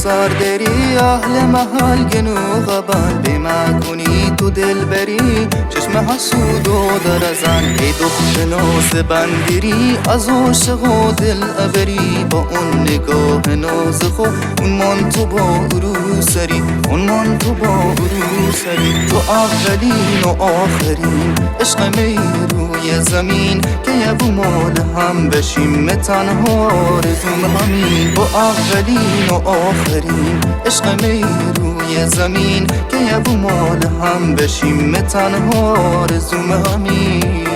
رخسار داری اهل محل گنو غبان بما کنی تو دل بری چشم حسود و درزن ای دخت ناز بندری از عاشق و دل ابری با اون نگاه ناز خو اون من تو با عروسری اون من تو با عروسری تو اولین و آخرین عشق می روی زمین که یبو مال هم بشیم تنها رزوم همین با اولین و آخرین عشق می روی زمین که یبو مال هم بشیم تنها رزوم همین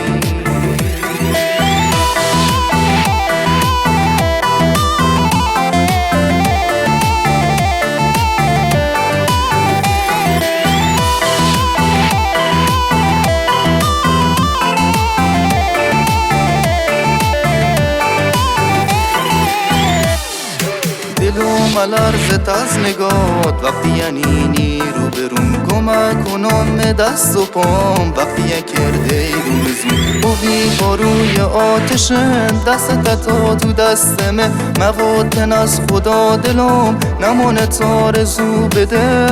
لرزت از نگات وقتی ینینی رو بروم کمک کنم دست و پام وقتی کرده روزی بوی باروی آتشن دست تا تو دستمه مواتن از خدا دلم نمانه تارزو بده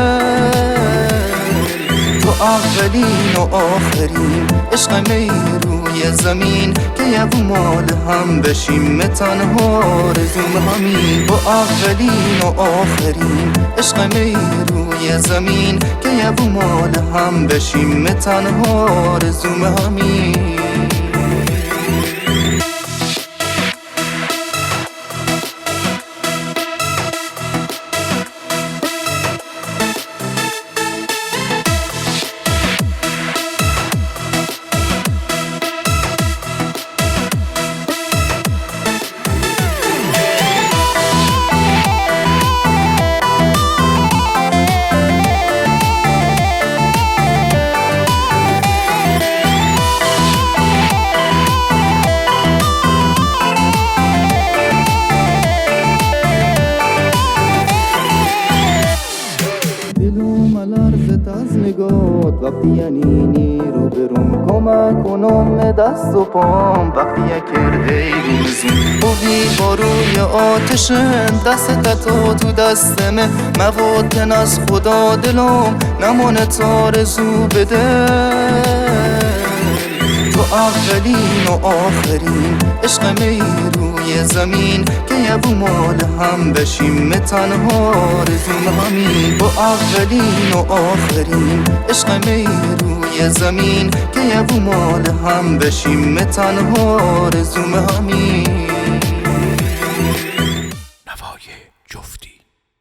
تو اولین و آخرین عشق می روی زمین که یبو مال هم بشیم تنها رزوم همین با اولین و آخرین عشق می روی زمین که یبو مال هم بشیم تنها رزوم همین از نگات وقتی ینینی رو بروم کمک کنم دست و پام وقتی کرده روزی بوی باروی آتشن دست تا تو دستمه مواتن از خدا دلم نمانه تارزو بده تو اولین و آخرین عشق می روی زمین که یبو مال هم بشیم تنها رزوم همین با اولین و آخرین عشق می روی زمین که یبو مال هم بشیم تنها رزوم همین